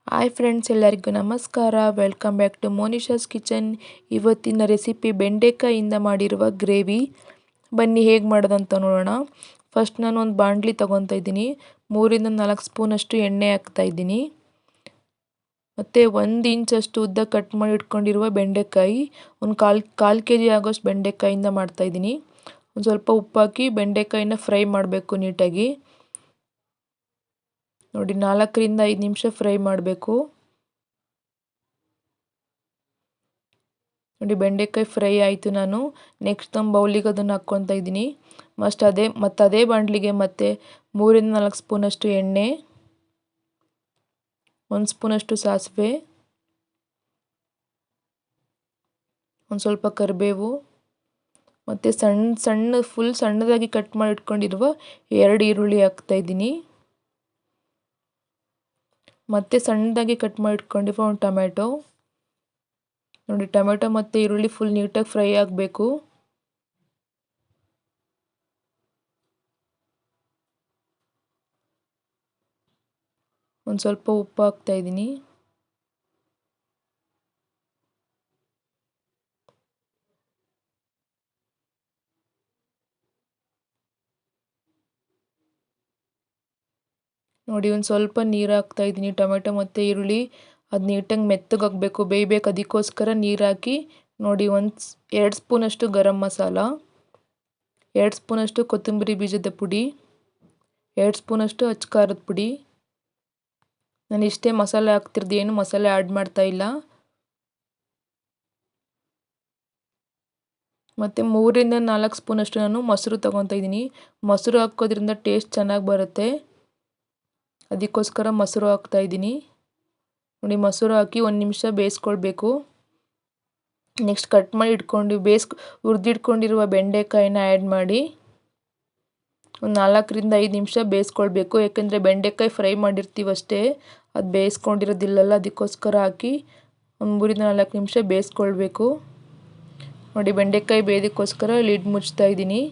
Hi friends, ಎಲ್ಲರಿಗೂ ನಮಸ್ಕಾರ. Welcome back to Monisha's kitchen. ಇವತ್ತಿನ ರೆಸಿಪಿ ಬೆಂಡೆಕಾಯಿಂದ ಮಾಡಿರುವ ಗ್ರೇವಿ. ಬನ್ನಿ ಹೇಗೆ ಮಾಡೋದಂತ ನೋಡೋಣ. ಫಸ್ಟ್ ನಾನು ಒಂದು ಬಾಣಲಿ ತೊಗೊತಾ ಇದ್ದೀನಿ. 3-4 ಸ್ಪೂನಷ್ಟು ಎಣ್ಣೆ ಹಾಕ್ತಾ ಇದ್ದೀನಿ. ಮತ್ತು 1 ಇಂಚಷ್ಟು ಉದ್ದ ಕಟ್ ಮಾಡಿ ಇಟ್ಕೊಂಡಿರುವ ಬೆಂಡೆಕಾಯಿ, ಒಂದು ಕಾಲು ಕೆ ಜಿ ಆಗೋಷ್ಟು ಬೆಂಡೆಕಾಯಿಂದ ಮಾಡ್ತಾಯಿದ್ದೀನಿ. ಒಂದು ಸ್ವಲ್ಪ ಉಪ್ಪು ಹಾಕಿ ಬೆಂಡೆಕಾಯಿನ ಫ್ರೈ ಮಾಡಬೇಕು ನೀಟಾಗಿ. ನೋಡಿ, 4-5 ನಿಮಿಷ ಫ್ರೈ ಮಾಡಬೇಕು. ನೋಡಿ, ಬೆಂಡೆಕಾಯಿ ಫ್ರೈ ಆಯಿತು. ನಾನು ನೆಕ್ಸ್ಟ್ ನಮ್ಮ ಬೌಲಿಗೆ ಅದನ್ನು ಹಾಕ್ಕೊತಾ ಇದ್ದೀನಿ. ಅದೇ ಬಾಣಲಿಗೆ ಮತ್ತೆ 3-4 ಸ್ಪೂನಷ್ಟು ಎಣ್ಣೆ, 1 ಸ್ಪೂನಷ್ಟು ಸಾಸಿವೆ, ಒಂದು ಸ್ವಲ್ಪ ಕರಿಬೇವು, ಮತ್ತು ಫುಲ್ ಸಣ್ಣದಾಗಿ ಕಟ್ ಮಾಡಿ ಇಟ್ಕೊಂಡಿರುವ 2 ಈರುಳ್ಳಿ ಹಾಕ್ತಾಯಿದ್ದೀನಿ. ಮತ್ತು ಸಣ್ಣದಾಗಿ ಕಟ್ ಮಾಡಿ ಇಟ್ಕೊಂಡಿರುವ ಒಂದು ಟೊಮೆಟೊ. ನೋಡಿ, ಟೊಮೆಟೊ ಮತ್ತು ಈರುಳ್ಳಿ ಫುಲ್ ನೀಟಾಗಿ ಫ್ರೈ ಆಗಬೇಕು. ಒಂದು ಸ್ವಲ್ಪ ಉಪ್ಪು ಹಾಕ್ತಾಯಿದ್ದೀನಿ. ನೋಡಿ, ಒಂದು ಸ್ವಲ್ಪ ನೀರು ಹಾಕ್ತಾಯಿದ್ದೀನಿ. ಟೊಮೆಟೊ ಮತ್ತು ಈರುಳ್ಳಿ ಅದು ನೀಟಾಗಿ ಮೆತ್ತಗಾಗಬೇಕು, ಬೇಯಬೇಕು. ಅದಕ್ಕೋಸ್ಕರ ನೀರು ಹಾಕಿ. ನೋಡಿ, 2 ಸ್ಪೂನಷ್ಟು ಗರಂ ಮಸಾಲ, 2 ಸ್ಪೂನಷ್ಟು ಕೊತ್ತಂಬರಿ ಬೀಜದ ಪುಡಿ, 2 ಸ್ಪೂನಷ್ಟು ಅಚ್ಚ ಖಾರದ ಪುಡಿ. ನಾನು ಇಷ್ಟೇ ಮಸಾಲೆ ಹಾಕ್ತಿರೋದು, ಏನು ಮಸಾಲೆ ಆ್ಯಡ್ ಮಾಡ್ತಾಯಿಲ್ಲ. ಮತ್ತು 3-4 ಸ್ಪೂನಷ್ಟು ನಾನು ಮೊಸರು ತೊಗೊತಾ ಇದ್ದೀನಿ. ಮೊಸರು ಹಾಕೋದ್ರಿಂದ ಟೇಸ್ಟ್ ಚೆನ್ನಾಗಿ ಬರುತ್ತೆ, ಅದಕ್ಕೋಸ್ಕರ ಮೊಸರು ಹಾಕ್ತಾಯಿದ್ದೀನಿ. ನೋಡಿ, ಮೊಸರು ಹಾಕಿ 1 ನಿಮಿಷ ಬೇಯಿಸ್ಕೊಳ್ಬೇಕು. ನೆಕ್ಸ್ಟ್ ಕಟ್ ಮಾಡಿ ಹುರಿದಿಟ್ಕೊಂಡಿರುವ ಬೆಂಡೆಕಾಯಿನ ಆ್ಯಡ್ ಮಾಡಿ ಒಂದು 4-5 ನಿಮಿಷ ಬೇಯಿಸ್ಕೊಳ್ಬೇಕು. ಯಾಕೆಂದರೆ ಬೆಂಡೆಕಾಯಿ ಫ್ರೈ ಮಾಡಿರ್ತೀವಷ್ಟೇ, ಅದು ಬೇಯಿಸ್ಕೊಂಡಿರೋದಿಲ್ಲಲ್ಲ, ಅದಕ್ಕೋಸ್ಕರ ಹಾಕಿ ಒಂದು 3-4 ನಿಮಿಷ ಬೇಯಿಸ್ಕೊಳ್ಬೇಕು. ನೋಡಿ, ಬೆಂಡೆಕಾಯಿ ಬೇಯೋದಕ್ಕೋಸ್ಕರ ಲಿಡ್ ಮುಚ್ತಾ ಇದ್ದೀನಿ.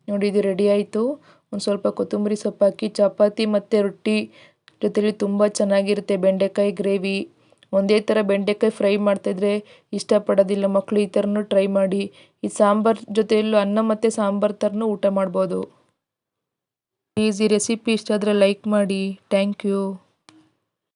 ನೋಡಿ, ಇದು ರೆಡಿ ಆಯಿತು. ಒಂದು ಸ್ವಲ್ಪ ಕೊತ್ತಂಬರಿ ಸೊಪ್ಪು ಹಾಕಿ ಚಪಾತಿ ಮತ್ತು ರೊಟ್ಟಿ ಜೊತೆಲಿ ತುಂಬ ಚೆನ್ನಾಗಿರುತ್ತೆ ಬೆಂಡೆಕಾಯಿ ಗ್ರೇವಿ. ಒಂದೇ ಥರ ಬೆಂಡೆಕಾಯಿ ಫ್ರೈ ಮಾಡ್ತಾಯಿದ್ರೆ ಇಷ್ಟಪಡೋದಿಲ್ಲ ಮಕ್ಕಳು. ಈ ಥರನೂ ಟ್ರೈ ಮಾಡಿ. ಈ ಸಾಂಬಾರು ಜೊತೆಯಲ್ಲೂ ಅನ್ನ ಮತ್ತು ಸಾಂಬಾರು ಥರನೂ ಊಟ ಮಾಡ್ಬೋದು. ಪ್ಲೀಸ್ ಈ ರೆಸಿಪಿ ಇಷ್ಟ ಆದರೆ ಲೈಕ್ ಮಾಡಿ. Thank you.